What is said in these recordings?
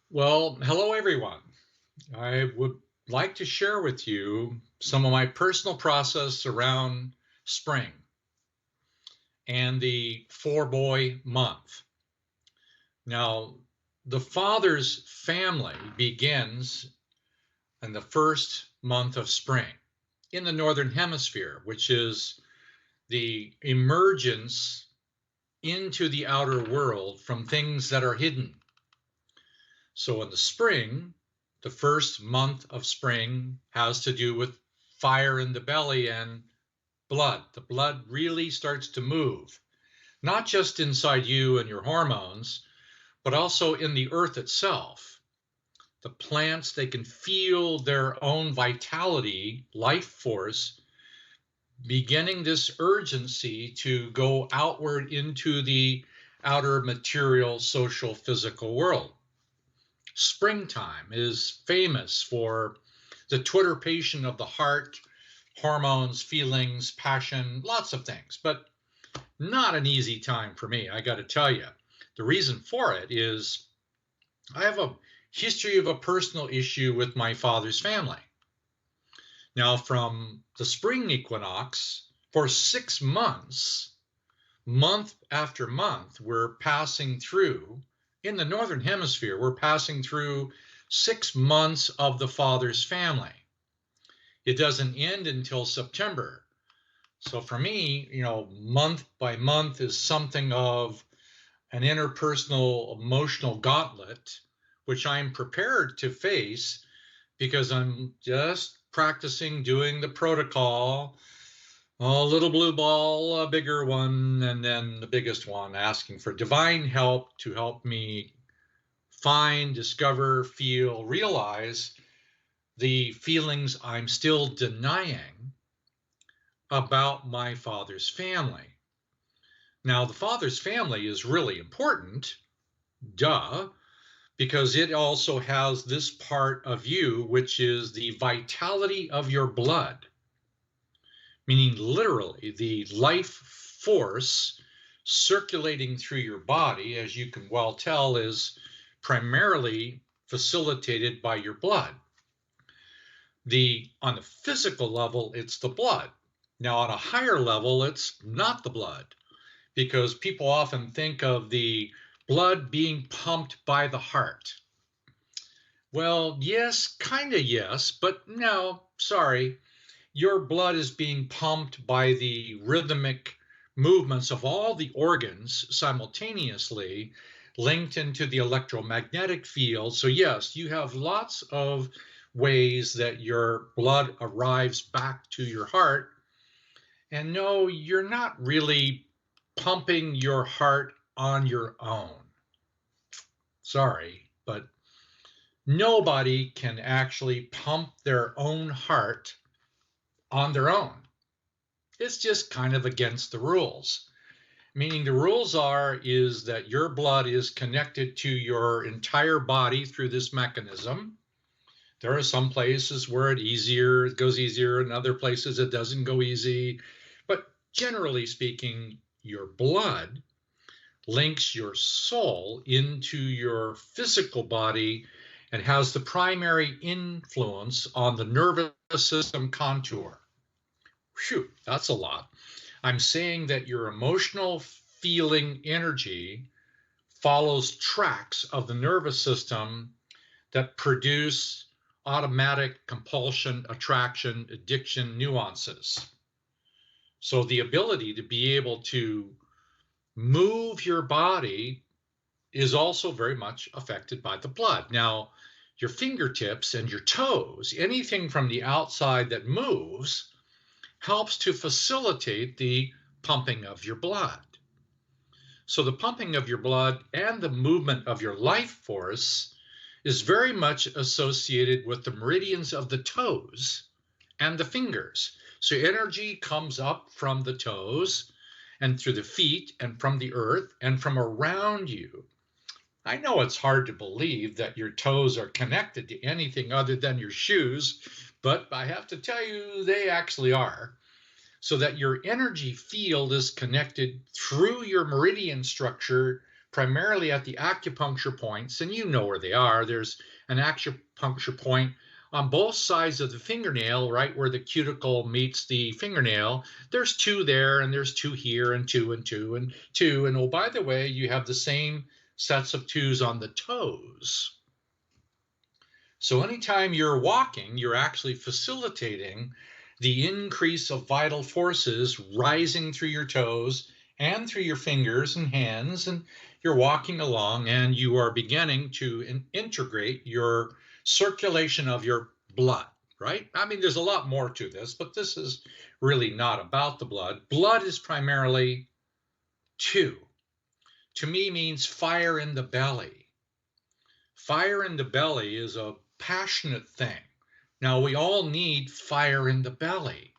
Well, hello everyone. I would like to share with you some of my personal process around spring and the four boy month. Now, the father's family begins in the first month of spring in the northern hemisphere, which is the emergence into the outer world from things that are hidden. So in the spring, the first month of spring has to do with fire in the belly and blood. The blood really starts to move, not just inside you and your hormones, but also in the earth itself. The plants, they can feel their own vitality, life force, beginning this urgency to go outward into the outer material, social, physical world. Springtime is famous for the twitterpation of the heart, hormones, feelings, passion, lots of things, but not an easy time for me, I got to tell you. The reason for it is I have a history of a personal issue with my father's family. Now, from the spring equinox, for 6 months, month after month, we're passing through, in the Northern Hemisphere, we're passing through 6 months of the father's family. It doesn't end until September. So for me, month by month is something of an interpersonal emotional gauntlet, which I'm prepared to face because I'm just practicing doing the protocol. A little blue ball, a bigger one, and then the biggest one, asking for divine help to help me find, discover, feel, realize the feelings I'm still denying about my father's family. Now, the father's family is really important, duh, because it also has this part of you, which is the vitality of your blood, meaning literally the life force circulating through your body, as you can well tell, is primarily facilitated by your blood. On the physical level, it's the blood. Now, on a higher level, it's not the blood because people often think of the blood being pumped by the heart. Well, yes, kind of yes, but no, sorry. Your blood is being pumped by the rhythmic movements of all the organs simultaneously linked into the electromagnetic field. So, yes, you have lots of ways that your blood arrives back to your heart. And no, you're not really pumping your heart on your own. Sorry, but nobody can actually pump their own heart on their own. It's just kind of against the rules. Meaning the rules is that your blood is connected to your entire body through this mechanism. There are some places where it goes easier, and other places it doesn't go easy. But generally speaking, your blood links your soul into your physical body and has the primary influence on the nervous system contour. Phew, that's a lot. I'm saying that your emotional feeling energy follows tracks of the nervous system that produce automatic compulsion, attraction, addiction nuances. So the ability to be able to move your body is also very much affected by the blood. Now, your fingertips and your toes, anything from the outside that moves, helps to facilitate the pumping of your blood. So the pumping of your blood and the movement of your life force is very much associated with the meridians of the toes and the fingers. So energy comes up from the toes and through the feet and from the earth and from around you. I know it's hard to believe that your toes are connected to anything other than your shoes, but I have to tell you, they actually are. So that your energy field is connected through your meridian structure primarily at the acupuncture points, and you know where they are. There's an acupuncture point on both sides of the fingernail, right where the cuticle meets the fingernail. There's two there, and there's two here, and two, and two, and two. And oh, by the way, you have the same sets of twos on the toes. So anytime you're walking, you're actually facilitating the increase of vital forces rising through your toes and through your fingers and hands, and you're walking along and you are beginning to integrate your circulation of your blood, right? I mean, there's a lot more to this, but this is really not about the blood. Blood is primarily two. To me means fire in the belly. Fire in the belly is a passionate thing. Now, we all need fire in the belly.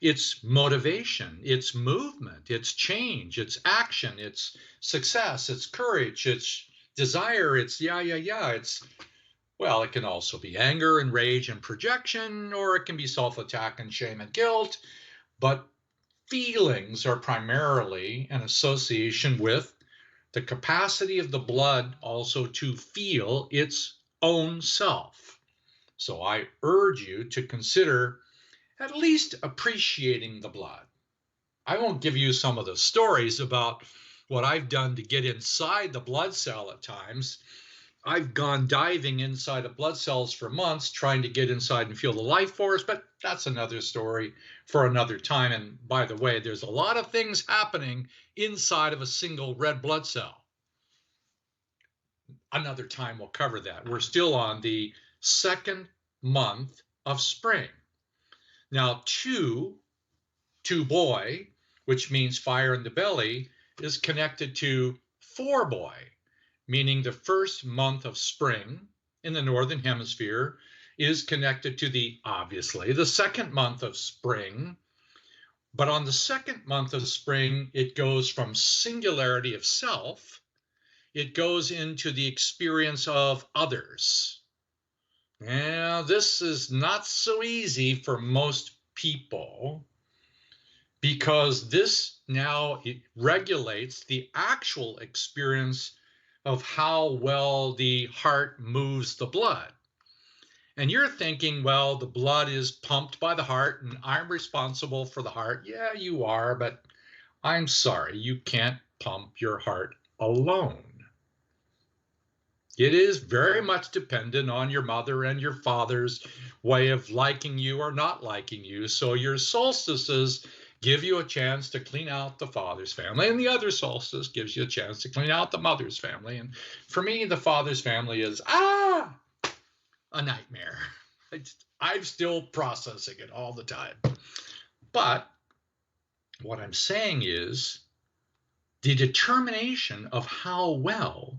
It's motivation, it's movement, it's change, it's action, it's success, it's courage, it's desire, it's it's, well, it can also be anger and rage and projection, or it can be self-attack and shame and guilt. But feelings are primarily an association with the capacity of the blood also to feel its own self. So I urge you to consider at least appreciating the blood. I won't give you some of the stories about what I've done to get inside the blood cell at times. I've gone diving inside of blood cells for months trying to get inside and feel the life force, but that's another story for another time. And by the way, there's a lot of things happening inside of a single red blood cell. Another time we'll cover that. We're still on the second month of spring. Now, two boy, which means fire in the belly, is connected to four boy, meaning the first month of spring in the Northern Hemisphere is connected to obviously, the second month of spring. But on the second month of spring, it goes from singularity of self, it goes into the experience of others. Now, this is not so easy for most people because this now it regulates the actual experience of how well the heart moves the blood. And you're thinking, well, the blood is pumped by the heart and I'm responsible for the heart. Yeah, you are, but I'm sorry, you can't pump your heart alone. It is very much dependent on your mother and your father's way of liking you or not liking you. So your solstices give you a chance to clean out the father's family, and the other solstice gives you a chance to clean out the mother's family. And for me, the father's family is, a nightmare. I'm still processing it all the time. But what I'm saying is the determination of how well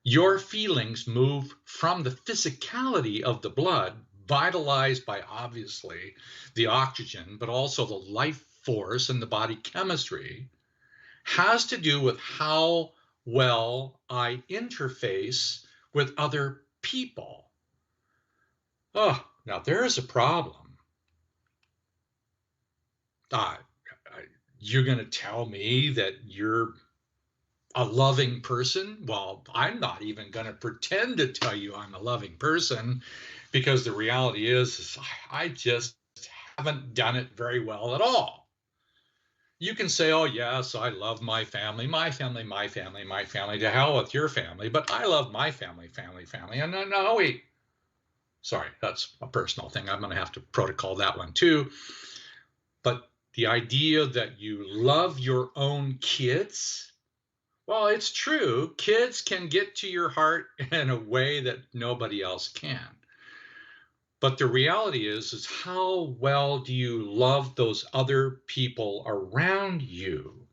your feelings move from the physicality of the blood, vitalized by obviously the oxygen, but also the life force and the body chemistry, has to do with how well I interface with other people. Oh, now there's a problem. You're going to tell me that you're a loving person? Well, I'm not even going to pretend to tell you I'm a loving person, because the reality is I just haven't done it very well at all. You can say, oh, yes, I love my family, my family, my family, my family, to hell with your family, but I love my family. And no, wait. Sorry, that's a personal thing. I'm going to have to protocol that one too. But the idea that you love your own kids, well, it's true. Kids can get to your heart in a way that nobody else can. But the reality is how well do you love those other people around you?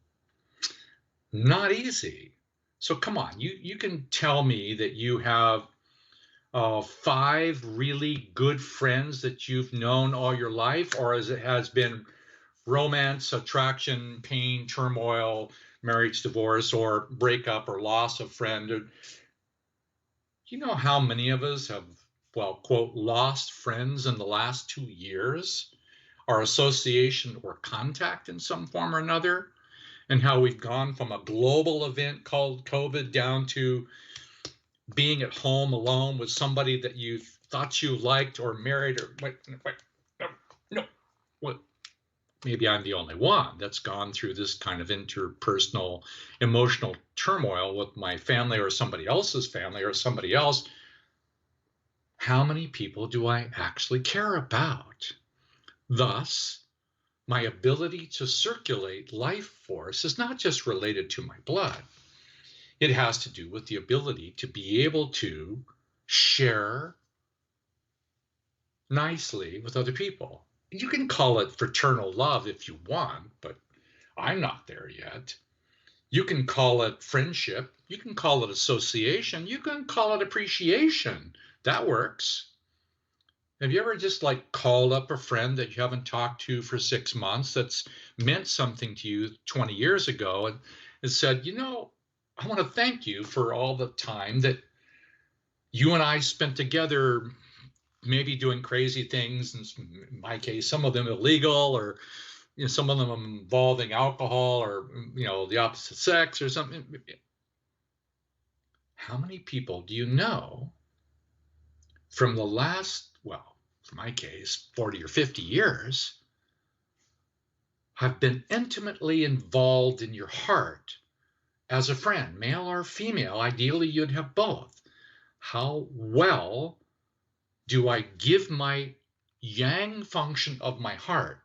Not easy. So come on, you can tell me that you have 5 really good friends that you've known all your life, or as it has been romance, attraction, pain, turmoil, marriage, divorce, or breakup or loss of friend. You know how many of us have, well, quote, lost friends in the last 2 years, or association or contact in some form or another? and how we've gone from a global event called COVID down to being at home alone with somebody that you thought you liked or married or no, well, maybe I'm the only one that's gone through this kind of interpersonal emotional turmoil with my family or somebody else's family or somebody else. How many people do I actually care about? Thus, my ability to circulate life force is not just related to my blood. It has to do with the ability to be able to share nicely with other people. You can call it fraternal love if you want, but I'm not there yet. You can call it friendship. You can call it association. You can call it appreciation. That works. Have you ever just like called up a friend that you haven't talked to for 6 months that's meant something to you 20 years ago and said, you know, I want to thank you for all the time that you and I spent together, maybe doing crazy things, in my case, some of them illegal, or some of them involving alcohol, or the opposite sex or something. How many people do you know from the last, well, for my case, 40 or 50 years, have been intimately involved in your heart as a friend, male or female? Ideally, you'd have both. How well do I give my yang function of my heart,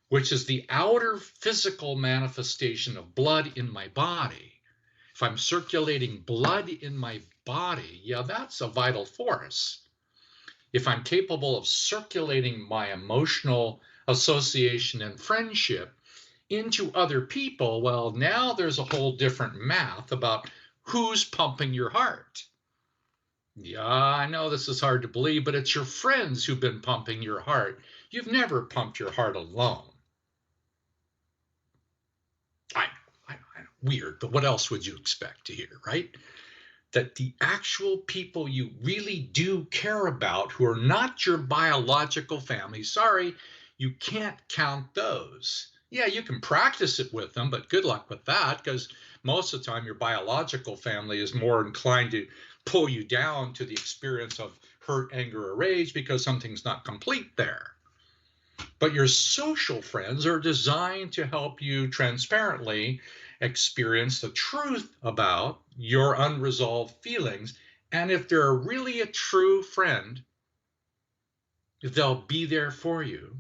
which is the outer physical manifestation of blood in my body? If I'm circulating blood in my body, yeah, that's a vital force. If I'm capable of circulating my emotional association and friendship into other people, well, now there's a whole different math about who's pumping your heart. Yeah, I know this is hard to believe, but it's your friends who've been pumping your heart. You've never pumped your heart alone. I know, weird, but what else would you expect to hear, right? That the actual people you really do care about, who are not your biological family, sorry, you can't count those. Yeah, you can practice it with them, but good luck with that, because most of the time your biological family is more inclined to pull you down to the experience of hurt, anger, or rage because something's not complete there. But your social friends are designed to help you transparently experience the truth about your unresolved feelings. And if they're really a true friend, they'll be there for you,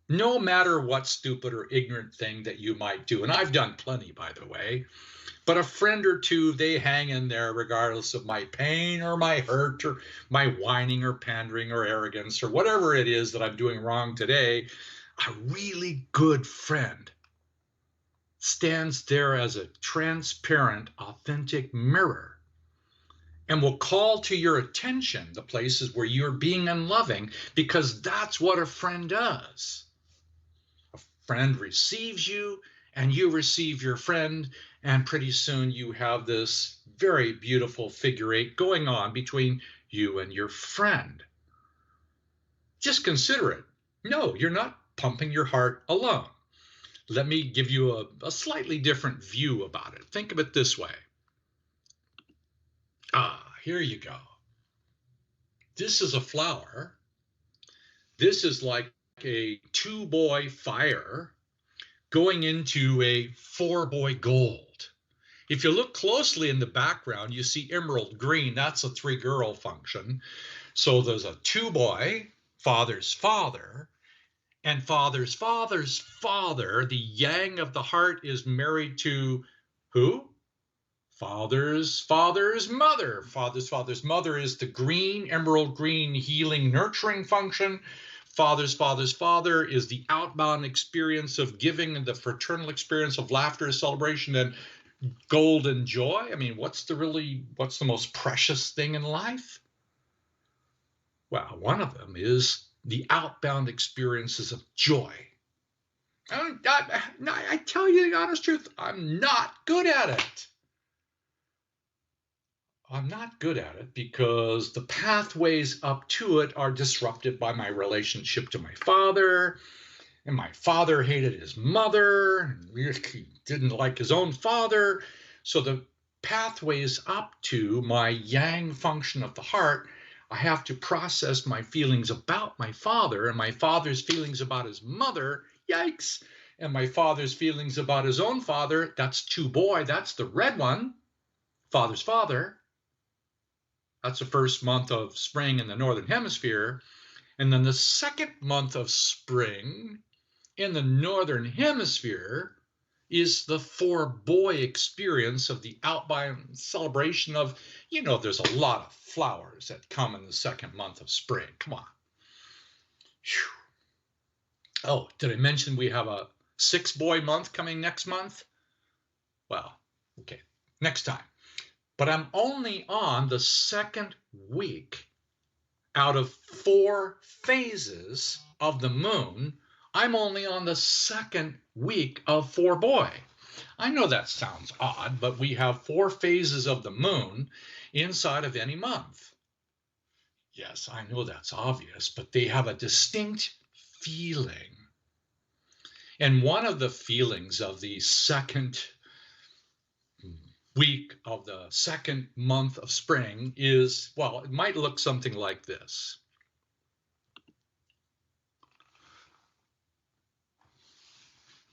no matter what stupid or ignorant thing that you might do. And I've done plenty, by the way. But a friend or two, they hang in there regardless of my pain or my hurt or my whining or pandering or arrogance or whatever it is that I'm doing wrong today. A really good friend stands there as a transparent, authentic mirror and will call to your attention the places where you're being unloving, because that's what a friend does. A friend receives you and you receive your friend, and pretty soon you have this very beautiful figure eight going on between you and your friend. Just consider it. No, you're not pumping your heart alone. Let me give you a slightly different view about it. Think of it this way. Here you go. This is a flower. This is like a 2-boy fire going into a 4-boy gold. If you look closely in the background, you see emerald green. That's a 3-girl function. So there's a 2-boy, father's father, and father's father's father. The yang of the heart is married to who? Father's father's mother. Father's father's mother is the green, emerald green, healing, nurturing function. Father's father's father is the outbound experience of giving and the fraternal experience of laughter, celebration, and golden joy. I mean, what's the most precious thing in life? Well, one of them is the outbound experiences of joy. I tell you the honest truth, I'm not good at it. I'm not good at it because the pathways up to it are disrupted by my relationship to my father, And my father hated his mother. He didn't like his own father. So the pathways up to my yang function of the heart, I have to process my feelings about my father and my father's feelings about his mother. Yikes. And my father's feelings about his own father. That's two boy. That's the red one. Father's father. That's the first month of spring in the Northern Hemisphere. And then the second month of spring in the Northern Hemisphere is the four boy experience of the outbound celebration of, there's a lot of flowers that come in the second month of spring. Come on. Whew. Oh, did I mention we have a 6-boy month coming next month? Well, okay, next time. But I'm only on the second week out of 4 phases of the moon. I'm only on the second week of 4 boy. I know that sounds odd, but we have 4 phases of the moon inside of any month. Yes, I know that's obvious, but they have a distinct feeling. And one of the feelings of the second week of the second month of spring is, well, it might look something like this.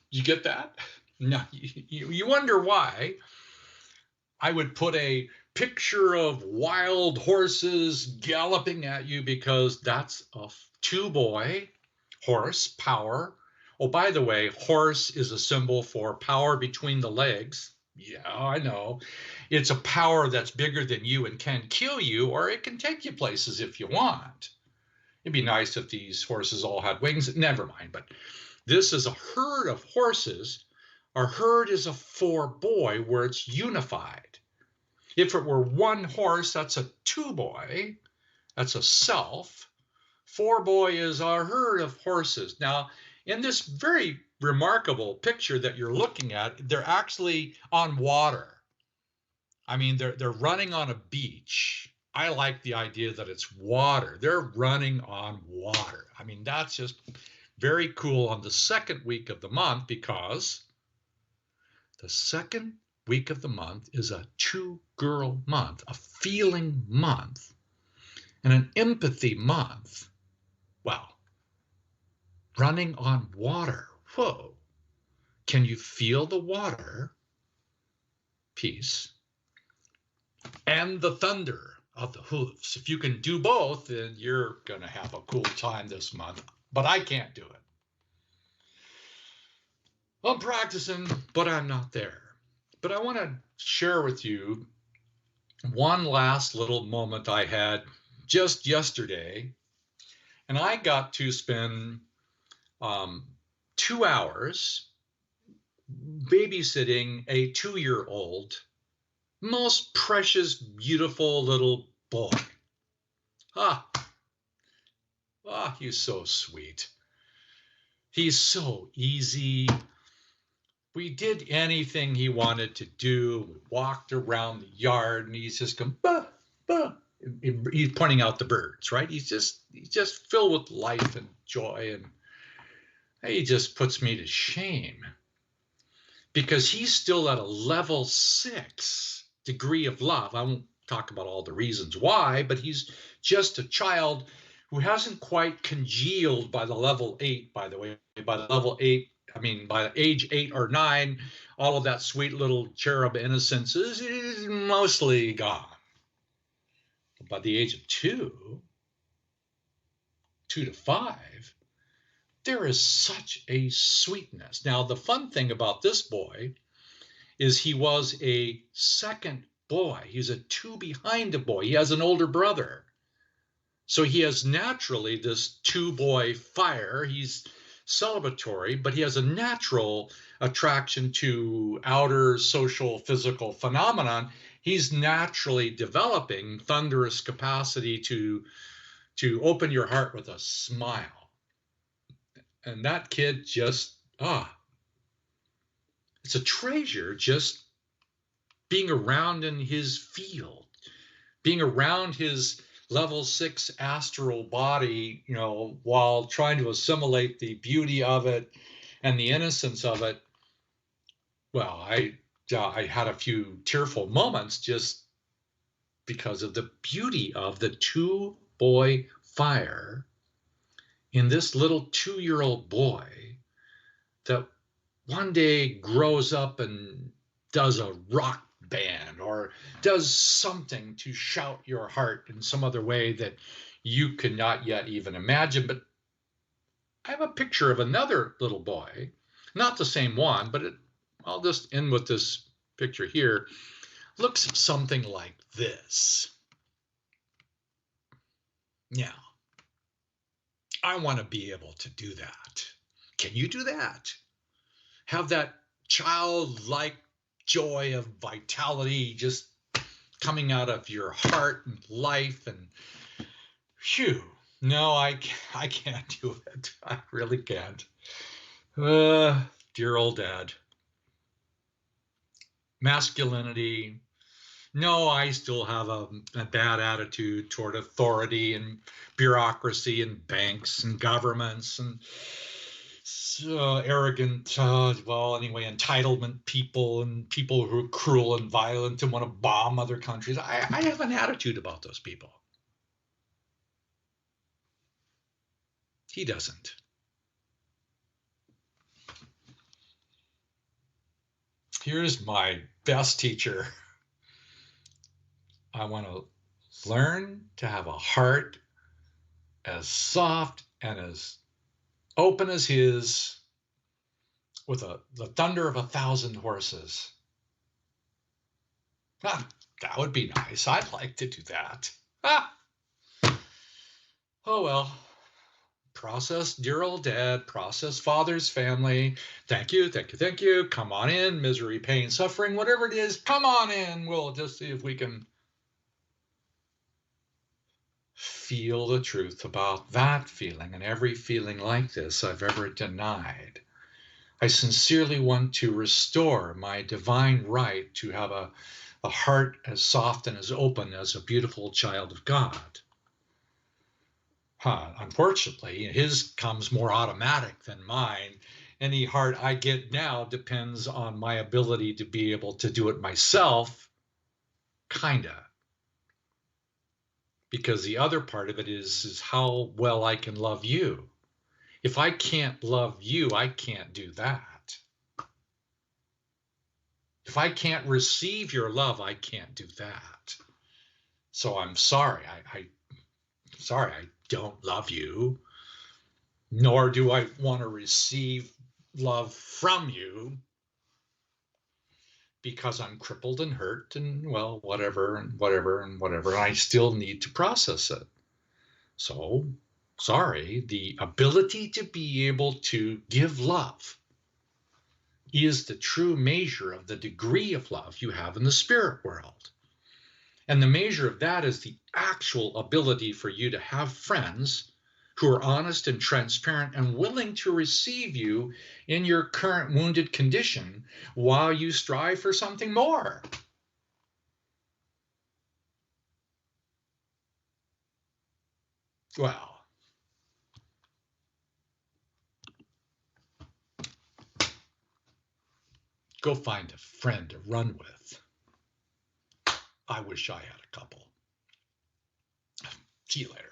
You get that? No, you wonder why I would put a picture of wild horses galloping at you, because that's a 2-boy horse power. Oh, by the way, horse is a symbol for power between the legs. Yeah, I know. It's a power that's bigger than you and can kill you, or it can take you places if you want. It'd be nice if these horses all had wings. Never mind, but this is a herd of horses. A herd is a 4-boy where it's unified. If it were one horse, that's a 2-boy. That's a self. 4-boy is a herd of horses. Now, in this very remarkable picture that you're looking at, they're actually on water. I mean, they're running on a beach. I like the idea that it's water. They're running on water. I mean, that's just very cool on the second week of the month, because the second week of the month is a 2-girl month, a feeling month, and an empathy month. Wow. Running on water. Whoa. Can you feel the water piece and the thunder of the hoofs? If you can do both, then you're going to have a cool time this month. But I can't do it. I'm practicing, but I'm not there. But I want to share with you one last little moment I had just yesterday. And I got to spend 2 hours babysitting a 2-year-old, most precious, beautiful little boy. He's so sweet. He's so easy. We did anything he wanted to do. We walked around the yard, and he's just going, bah, bah. He's pointing out the birds, right? He's just filled with life and joy, and he just puts me to shame, because he's still at a level 6 degree of love. I won't talk about all the reasons why, but he's just a child who hasn't quite congealed by the level 8, by the way. By the level 8, I mean, by age 8 or 9, all of that sweet little cherub innocence is mostly gone. By the age of 2 to 5, there is such a sweetness. Now, the fun thing about this boy is he was a second boy. He's a 2 behind a boy. He has an older brother. So he has naturally this 2-boy fire. He's celebratory, but he has a natural attraction to outer social physical phenomenon. He's naturally developing thunderous capacity to open your heart with a smile. And that kid just, it's a treasure just being around in his field, being around his level 6 astral body, while trying to assimilate the beauty of it and the innocence of it. Well, I had a few tearful moments just because of the beauty of the two-boy fire in this little 2-year-old boy that one day grows up and does a rock band or does something to shout your heart in some other way that you cannot yet even imagine. But I have a picture of another little boy, not the same one, but I'll just end with this picture here. Looks something like this. Now, I want to be able to do that. Can you do that? Have that childlike joy of vitality just coming out of your heart and life, and phew, no, I can't do it. I really can't. Dear old dad. Masculinity. No, I still have a bad attitude toward authority and bureaucracy and banks and governments and arrogant, entitlement people and people who are cruel and violent and want to bomb other countries. I have an attitude about those people. He doesn't. Here's my best teacher. I want to learn to have a heart as soft and as open as his, with the thunder of 1,000 horses. Ah, that would be nice. I'd like to do that. Oh well. Process, dear old dad, process father's family. Thank you, thank you, thank you. Come on in, misery, pain, suffering, whatever it is, come on in. We'll just see if we can feel the truth about that feeling and every feeling like this I've ever denied. I sincerely want to restore my divine right to have a heart as soft and as open as a beautiful child of God. Unfortunately, his comes more automatic than mine. Any heart I get now depends on my ability to be able to do it myself, kinda. Because the other part of it is how well I can love you. If I can't love you, I can't do that. If I can't receive your love, I can't do that. So I'm sorry. Sorry, I don't love you, nor do I want to receive love from you, because I'm crippled and hurt and, well, whatever and whatever and whatever. I still need to process it. So, sorry, the ability to be able to give love is the true measure of the degree of love you have in the spirit world. And the measure of that is the actual ability for you to have friends who are honest and transparent and willing to receive you in your current wounded condition while you strive for something more. Well, go find a friend to run with. I wish I had a couple. See you later.